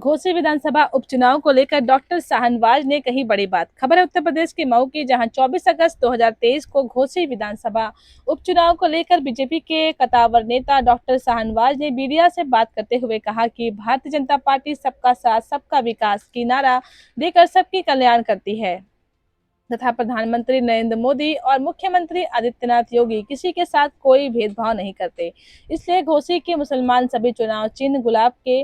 घोसी विधानसभा उपचुनाव को लेकर डॉक्टर शाहनवाज ने कही बड़ी बात। खबर है उत्तर प्रदेश के मऊ की, जहां 24 अगस्त 2023 को घोसी विधानसभा उपचुनाव को लेकर बीजेपी के कद्दावर नेता डॉक्टर शाहनवाज ने मीडिया से बात करते हुए कहा कि भारतीय जनता पार्टी सबका साथ सबका विकास की नारा देकर सबकी कल्याण करती है तथा प्रधानमंत्री नरेंद्र मोदी और मुख्यमंत्री आदित्यनाथ योगी किसी के साथ कोई भेदभाव नहीं करते। इसलिए घोसी के मुसलमान सभी चुनाव चिन्ह गुलाब के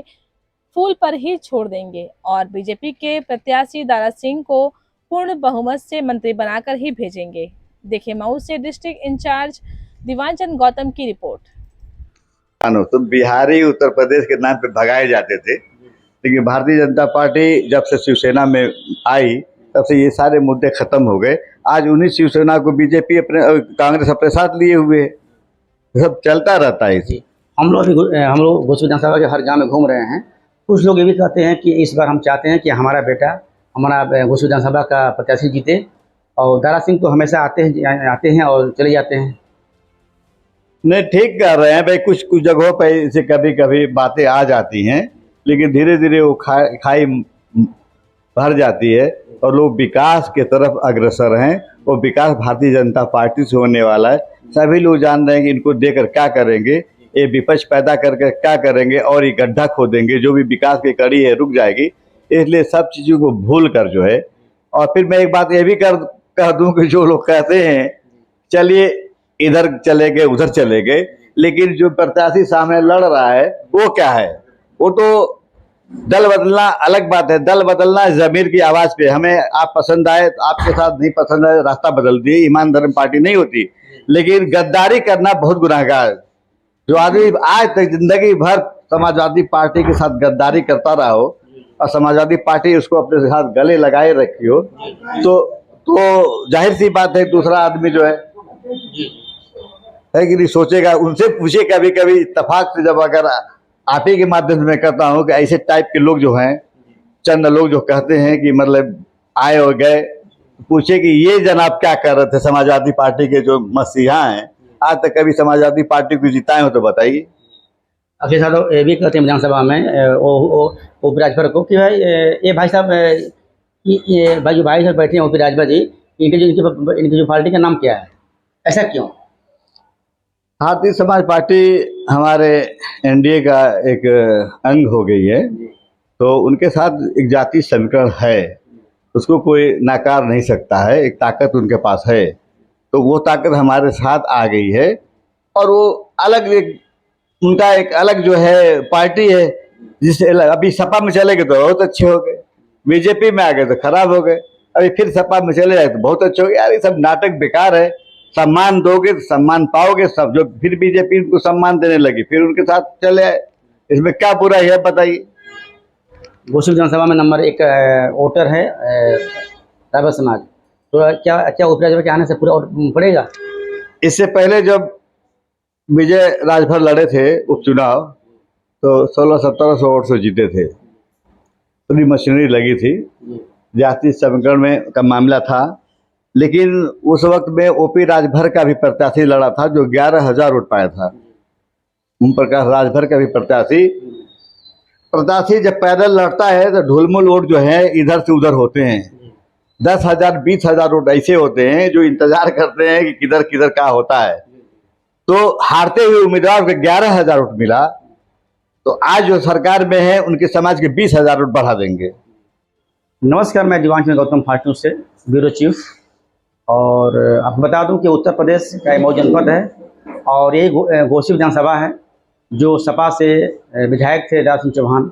फूल पर ही छोड़ देंगे और बीजेपी के प्रत्याशी दारा सिंह को पूर्ण बहुमत से मंत्री बनाकर ही भेजेंगे। देखिए मऊ से डिस्ट्रिक्ट इंचार्ज दीवानचंद गौतम की रिपोर्ट। तो बिहारी उत्तर प्रदेश के नाम पे भगाए जाते थे, लेकिन भारतीय जनता पार्टी जब से शिवसेना में आई तब से ये सारे मुद्दे खत्म हो गए। आज उन्हीं शिवसेना को बीजेपी अपने कांग्रेस अपने साथ लिए हुए, सब चलता रहता है इसी। हम लोग घोसी विधानसभा के हर गांव में घूम रहे हैं। कुछ लोग ये भी कहते हैं कि इस बार हम चाहते हैं कि हमारा बेटा हमारा घोसी विधानसभा का प्रत्याशी जीते, और दारा सिंह तो हमेशा आते हैं और चले जाते हैं। नहीं, ठीक कर रहे हैं भाई। कुछ कुछ जगहों पर इसे कभी कभी बातें आ जाती हैं, लेकिन धीरे धीरे वो खाई भर जाती है और लोग विकास के तरफ अग्रसर हैं। वो विकास भारतीय जनता पार्टी से होने वाला है। सभी लोग जान रहे हैं कि इनको देकर क्या करेंगे, ये विपक्ष पैदा करके क्या करेंगे और ये गड्ढा खोदेंगे, जो भी विकास की कड़ी है रुक जाएगी। इसलिए सब चीज़ों को भूल कर जो है, और फिर मैं एक बात ये भी कह दूं कि जो लोग कहते हैं चलिए इधर चले गए उधर चले गए, लेकिन जो प्रत्याशी सामने लड़ रहा है वो क्या है? वो तो दल बदलना अलग बात है। दल बदलना जमीर की आवाज पे। हमें आप पसंद आए तो आपके साथ, नहीं पसंद आए रास्ता बदल दिए। ईमान धर्म पार्टी नहीं होती, लेकिन गद्दारी करना बहुत गुनाहगार। जो आदमी आज तक जिंदगी भर समाजवादी पार्टी के साथ गद्दारी करता रहा हो और समाजवादी पार्टी उसको अपने साथ गले लगाए रखी हो, तो जाहिर सी बात है दूसरा आदमी जो है कि नहीं सोचेगा। उनसे पूछे कभी कभी इत्तेफाक से, जब अगर आप ही के माध्यम से मैं कहता हूँ कि ऐसे टाइप के लोग जो हैं, चंद लोग जो कहते हैं कि मतलब आए और गए, पूछे कि ये जनाब क्या कर रहे थे समाजवादी पार्टी के जो मसीहा हैं, आज तक कभी समाजवादी पार्टी को जिताए हो तो बताइए। अखिलेश यादव ये भी कहते हैं विधानसभा में ओपी राजभर को कि भाई ये भाई साहब, ये भाई जो भाई साहब बैठे हैं ओपी राजभर जी, इनकी जो पार्टी का नाम क्या है, ऐसा क्यों? भारतीय समाज पार्टी हमारे एनडीए का एक अंग हो गई है, तो उनके साथ एक जातीय समीकरण है, उसको कोई नकार नहीं सकता है। एक ताकत उनके पास है, तो वो ताकत हमारे साथ आ गई है। और वो अलग उनका एक अलग जो है पार्टी है, जिससे अभी सपा में चले गए तो बहुत अच्छे हो गए, बीजेपी में आ गए तो खराब हो गए, अभी फिर सपा में चले जाए तो बहुत अच्छे हो गए। यार ये सब नाटक बेकार है। सम्मान दोगे तो सम्मान पाओगे सब। जो फिर बीजेपी उनको सम्मान देने लगी, फिर उनके साथ चले आए, इसमें क्या बुरा है बताइए। घोसी विधानसभा में नंबर 1 वोटर है रावत समाज, तो क्या ओपी राजभर के आने से पूरा वोट पड़ेगा? इससे पहले जब विजय राजभर लड़े थे उपचुनाव, तो 1600-1700 वोट से जीते थे। पूरी मशीनरी लगी थी, जातीय समीकरण में का मामला था। लेकिन उस वक्त में ओपी राजभर का भी प्रत्याशी लड़ा था जो 11,000 वोट पाया था। ओम प्रकाश राजभर का भी प्रत्याशी जब पैदल लड़ता है तो ढुलमुल वोट जो है इधर से उधर होते हैं। 10,000 20,000 वोट ऐसे होते हैं जो इंतजार करते हैं कि किधर किधर क्या होता है। तो हारते हुए उम्मीदवार को 11,000 वोट मिला, तो आज जो सरकार में है उनके समाज के 20,000 वोट बढ़ा देंगे। नमस्कार, मैं दीवानचंद गौतम फाटू से ब्यूरो चीफ। और आपको बता दूं कि उत्तर प्रदेश का मऊ जनपद है और ये घोसी विधानसभा है, जो सपा से विधायक थे दारा सिंह चौहान,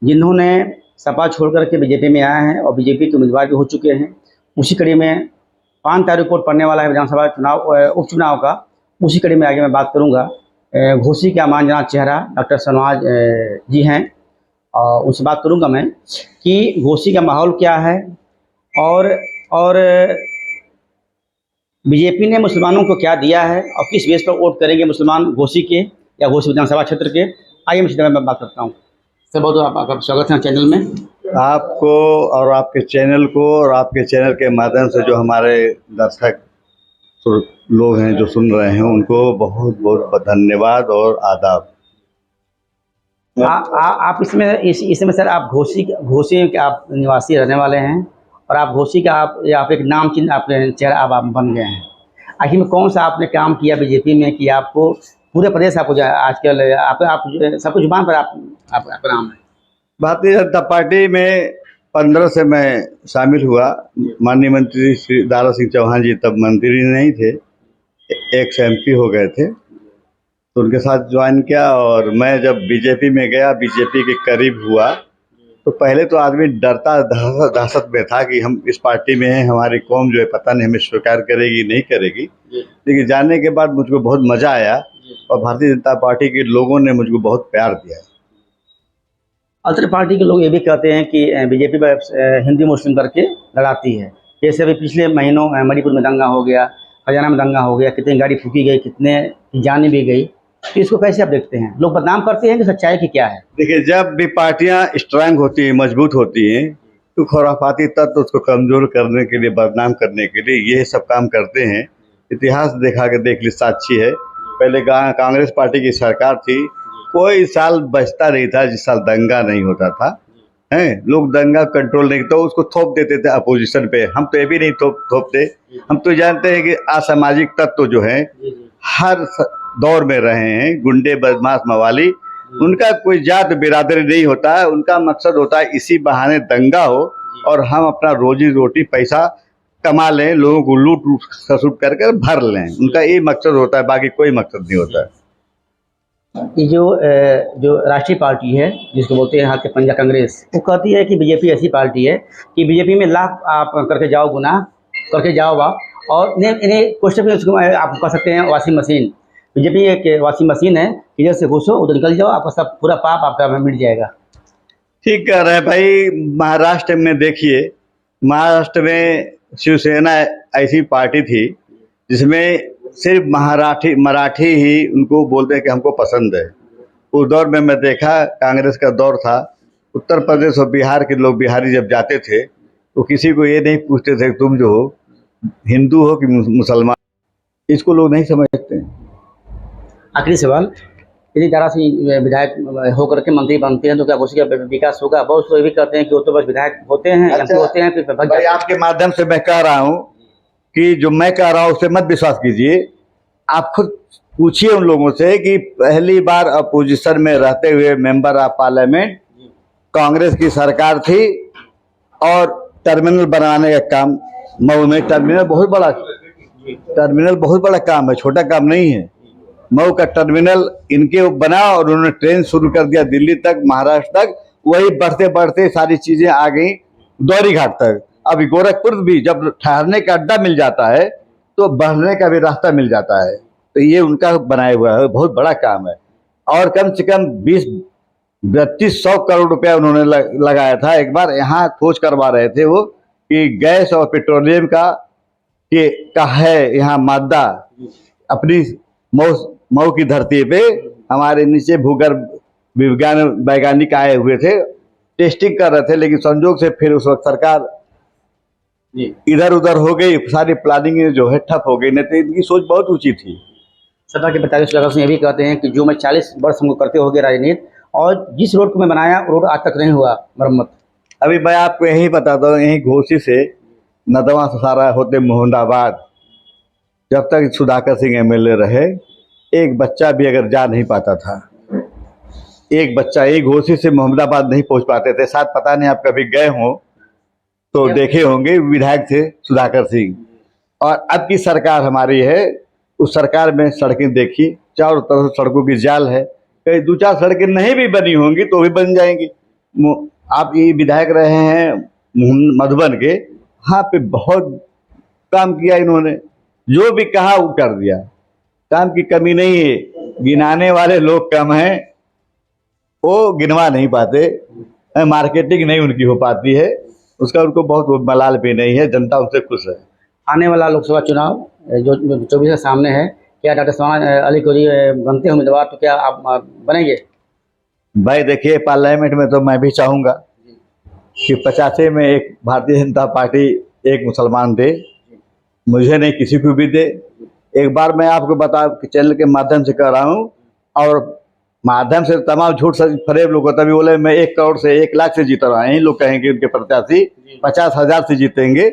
जिन्होंने सपा छोड़ करके बीजेपी में आए हैं और बीजेपी के उम्मीदवार भी हो चुके हैं। उसी कड़ी में 5 तारीख को पड़ने वाला है विधानसभा उपचुनाव का। उसी कड़ी में आगे मैं बात करूँगा। घोसी का मानजनाब चेहरा डॉक्टर शाहनवाज जी हैं, और उनसे बात करूँगा मैं कि घोसी का माहौल क्या है और बीजेपी ने मुसलमानों को क्या दिया है और किस बेस पर वोट करेंगे मुसलमान घोसी के या घोसी विधानसभा क्षेत्र के। आइए मैं बात करता हूँ। सर बहुत आपका स्वागत है चैनल में। आपको और आपके चैनल को और आपके चैनल के माध्यम से जो हमारे दर्शक लोग हैं जो सुन रहे हैं, उनको बहुत बहुत धन्यवाद और आदाब। आप इसमें सर आप घोसी के आप निवासी रहने वाले हैं और आप घोसी का आप एक नाम चिन्ह आपने चेहरा आप बन गए हैं। आखिर में कौन सा आपने काम किया बीजेपी में कि आपको पूरे प्रदेश आपको आजकल आप सबको जुबान पर आपका नाम है। भारतीय जनता पार्टी में 15 से मैं शामिल हुआ। माननीय मंत्री श्री दारा सिंह चौहान जी तब मंत्री नहीं थे, एक से MP हो गए थे, तो उनके साथ ज्वाइन किया। और मैं जब बीजेपी में गया, बीजेपी के करीब हुआ, तो पहले तो आदमी डरता दहशत में था कि हम इस पार्टी में हैं, हमारी कौम जो है पता नहीं हमें स्वीकार करेगी नहीं करेगी। लेकिन जानने के बाद मुझको बहुत मज़ा आया और भारतीय जनता पार्टी के लोगों ने मुझको बहुत प्यार दिया। अल्टर पार्टी के लोग ये भी कहते हैं कि बीजेपी हिंदू मुस्लिम करके लड़ाती है। जैसे अभी पिछले महीनों मणिपुर में दंगा हो गया, हरियाणा में दंगा हो गया, कितनी गाड़ी फूकी गई, कितने की जानें भी गई। तो इसको कैसे आप देखते हैं? लोग बदनाम करते हैं कि सच्चाई की क्या है? देखिए, जब भी पार्टियां स्ट्रांग होती हैं, मजबूत होती हैं, तो खुराफाती तत्व उसको कमज़ोर करने के लिए, बदनाम करने के लिए ये सब काम करते हैं। इतिहास देख ली, साक्षी है। पहले कांग्रेस पार्टी की सरकार थी, कोई साल बचता नहीं था जिस साल दंगा नहीं होता था। हैं, लोग दंगा कंट्रोल नहीं, तो उसको थोप देते थे अपोजिशन पे। हम तो ये भी नहीं थोपते। हम तो जानते हैं कि असामाजिक तत्व जो है हर दौर में रहे हैं, गुंडे बदमाश मवाली, उनका कोई जात बिरादरी नहीं होता है। उनका मकसद होता है इसी बहाने दंगा हो और हम अपना रोजी रोटी पैसा कमा लें, लोगों को लूट खसूट करके भर लें। उनका ये मकसद होता है, बाकी कोई मकसद नहीं होता है। ये जो राष्ट्रीय पार्टी है जिसको बोलते हैं यहाँ के पंजाब कांग्रेस, वो कहती है कि बीजेपी ऐसी पार्टी है कि बीजेपी में लाख आप करके जाओ, गुनाह करके जाओ आप, और इन्हें क्वेश्चन में उसको आप कह सकते हैं वॉशिंग मशीन। बीजेपी एक वॉशिंग मशीन है, इधर से घुसो उधर निकल जाओ, आपका सब पूरा पाप आपका मिट जाएगा। ठीक कह रहे हैं भाई। महाराष्ट्र में देखिए, महाराष्ट्र में शिवसेना ऐसी पार्टी थी जिसमें सिर्फ मराठी ही उनको बोलते हैं कि हमको पसंद है। उस दौर में मैं देखा, कांग्रेस का दौर था। उत्तर प्रदेश और बिहार के लोग, बिहारी जब जाते थे तो किसी को ये नहीं पूछते थे तुम जो हो हिंदू हो कि मुसलमान। इसको लोग नहीं समझते। आखिरी सवाल, यदि दारा सिंह विधायक होकर के मंत्री बनते हैं तो क्या घोसी का विकास होगा? बहुत लोग ये भी कहते हैं कि वो तो बस विधायक होते हैं, MP होते हैं, फिर भाई आपके माध्यम से मैं कह रहा हूँ कि जो मैं कह रहा हूँ उससे मत विश्वास कीजिए। आप खुद पूछिए उन लोगों से कि पहली बार अपोजिशन में रहते हुए मेंबर ऑफ पार्लियामेंट, कांग्रेस की सरकार थी और टर्मिनल बनाने का काम, मऊ में टर्मिनल बहुत बड़ा काम है, छोटा काम नहीं है। मऊ का टर्मिनल इनके बना और उन्होंने ट्रेन शुरू कर दिया दिल्ली तक, महाराष्ट्र तक। वही बढ़ते बढ़ते सारी चीजें आ गई दौरी घाट तक। अभी गोरखपुर भी जब ठहरने का अड्डा मिल जाता है तो बढ़ने का भी रास्ता मिल जाता है। तो ये उनका बनाया हुआ है, बहुत बड़ा काम है। और कम से कम 20-3200 करोड़ रुपया उन्होंने लगाया था। एक बार यहाँ खोज करवा रहे थे वो कि गैस और पेट्रोलियम का है यहाँ मादा। अपनी मऊ की धरती पे हमारे नीचे भूगर्भ वैज्ञानिक आए हुए थे, टेस्टिंग कर रहे थे, लेकिन संजोग से फिर उस वक्त सरकार इधर उधर हो गई, सारी प्लानिंग जो है ठप हो गई। नहीं तो इनकी सोच बहुत ऊंची थी। सत्ता के 45 वर्ष ये भी कहते हैं कि जो मैं 40 वर्ष हमको करते हो गए राजनीति, और जिस रोड को मैं बनाया रोड आज तक नहीं हुआ मरम्मत। अभी मैं आपको यही बताता हूँ, यही घोसी से नदवा सारा होते मोहम्मदाबाद, जब तक सुधाकर सिंह MLA रहे, एक बच्चा भी अगर जा नहीं पाता था। एक बच्चा एक घोसी से मोहम्मदाबाद नहीं पहुंच पाते थे। शायद पता नहीं आप कभी गए हो तो देखे होंगे, विधायक थे सुधाकर सिंह। और अब की सरकार हमारी है, उस सरकार में सड़कें देखी, चारों तरफ सड़कों की जाल है। कहीं 2-4 सड़कें नहीं भी बनी होंगी तो भी बन जाएंगी। आप ये विधायक रहे हैं मधुबन के, यहाँ पे बहुत काम किया इन्होंने, जो भी कहा वो कर दिया। काम की कमी नहीं है, गिनाने वाले लोग कम हैं, वो गिनवा नहीं पाते, मार्केटिंग नहीं उनकी हो पाती है, उसका उनको बहुत मलाल भी नहीं है, जनता उनसे खुश है। आने वाला लोकसभा चुनाव जो 24 के सामने है, क्या डॉक्टर सलमान अली कोरी बनते हैं उम्मीदवार, तो क्या आप बनेंगे? भाई देखिए, पार्लियामेंट में तो मैं भी चाहूँगा कि 85 में एक भारतीय जनता पार्टी एक मुसलमान दे, मुझे नहीं किसी को भी दे। एक बार मैं आपको चैनल के माध्यम से कह रहा हूँ, और माध्यम से तमाम झूठ फरेब लोग को तभी बोले मैं 1 करोड़ से 1 लाख से जीता रहा। यही लोग कहेंगे उनके प्रत्याशी 50,000 से जीतेंगे।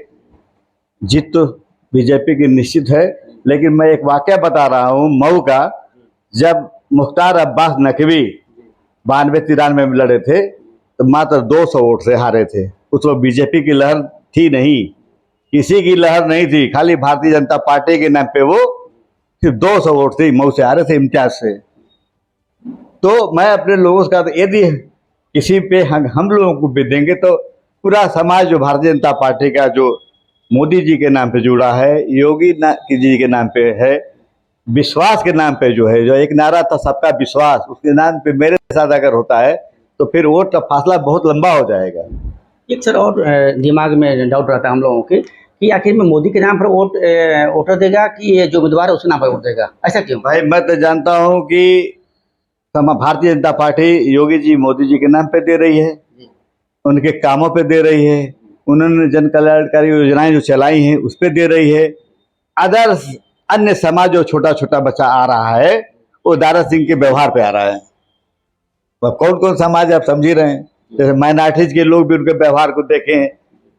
जीत तो बीजेपी की निश्चित है, लेकिन मैं एक वाकया बता रहा हूँ मऊ का। जब मुख्तार अब्बास नकवी 92-93 में लड़े थे तो मात्र 200 वोट से हारे थे। उस वक्त बीजेपी की लहर थी नहीं, किसी की लहर नहीं थी, खाली भारतीय जनता पार्टी के नाम पे वो सिर्फ 200 वोट से मऊ से हारे थे इम्तियाज से। तो मैं अपने लोगों से कहता, यदि किसी पे हम लोगों को भी देंगे तो पूरा समाज जो भारतीय जनता पार्टी का जो मोदी जी के नाम पे जुड़ा है, योगी जी के नाम पे है, विश्वास के नाम पे जो है, जो एक नारा था सबका विश्वास, उसके नाम पे मेरे साथ अगर होता है तो फिर वोट का फासला बहुत लंबा हो जाएगा। एक सर और दिमाग में डाउट रहता है हम लोगों के कि आखिर में मोदी के नाम पर वोटर देगा कि ये जो उम्मीदवार है उसके नाम पर वोट देगा, ऐसा क्यों? भाई मैं तो जानता हूँ कि भारतीय जनता पार्टी योगी जी मोदी जी के नाम पे दे रही है, उनके कामों पे दे रही है, उन्होंने जन कल्याणकारी योजनाएं जो चलाई हैं उस पे दे रही है। अदर्स अन्य समाज जो छोटा छोटा बच्चा आ रहा है वो दारा सिंह के व्यवहार पे आ रहा है। तो कौन कौन समाज आप समझ ही रहे हैं, जैसे माइनॉरिटीज के लोग भी उनके व्यवहार को देखें,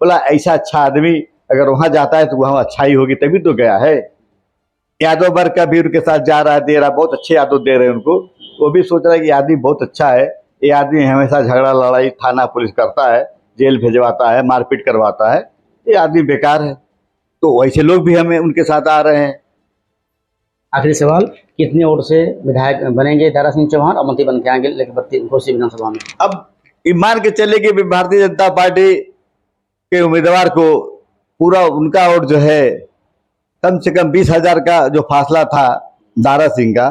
बोला ऐसा अच्छा आदमी अगर वहां जाता है तो वहां अच्छाई होगी तभी तो गया है। यादव वर्ग का भी उनके साथ जा रहा है, दे रहा, बहुत अच्छे यादव दे रहे हैं उनको। वो भी सोच रहा है कि आदमी बहुत अच्छा है, ये आदमी हमेशा झगड़ा लड़ाई थाना पुलिस करता है, जेल भेजवाता है, मारपीट करवाता है, ये आदमी बेकार है। तो वैसे लोग भी हमें उनके साथ आ रहे हैं। आखिरी सवाल, कितने वोट से विधायक बनेंगे दारा सिंह चौहान और मंत्री बन के आएंगे लेकिन घोसी विधानसभा में? अब मान के चले कि भारतीय जनता पार्टी के उम्मीदवार को पूरा उनका वोट जो है कम से कम 20,000 का जो फासला था दारा सिंह का,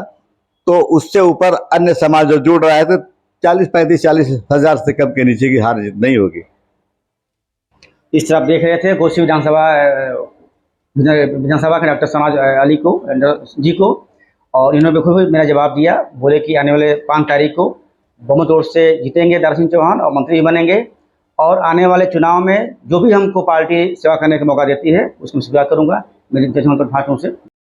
तो उससे ऊपर अन्य समाज जो जुड़ रहा है तो 40 से कम के नीचे की हार जीत नहीं होगी। इस तरह आप देख रहे थे घोसी विधानसभा के डॉक्टर सनाज अली जी को, और इन्होंने बखूबी मेरा जवाब दिया। बोले कि आने वाले 5 तारीख को बहुमत वोट से जीतेंगे दारा सिंह चौहान और मंत्री बनेंगे, और आने वाले चुनाव में जो भी हमको पार्टी सेवा करने का मौका देती है उसमें स्वीकार करूंगा। मेरी इंतजार से।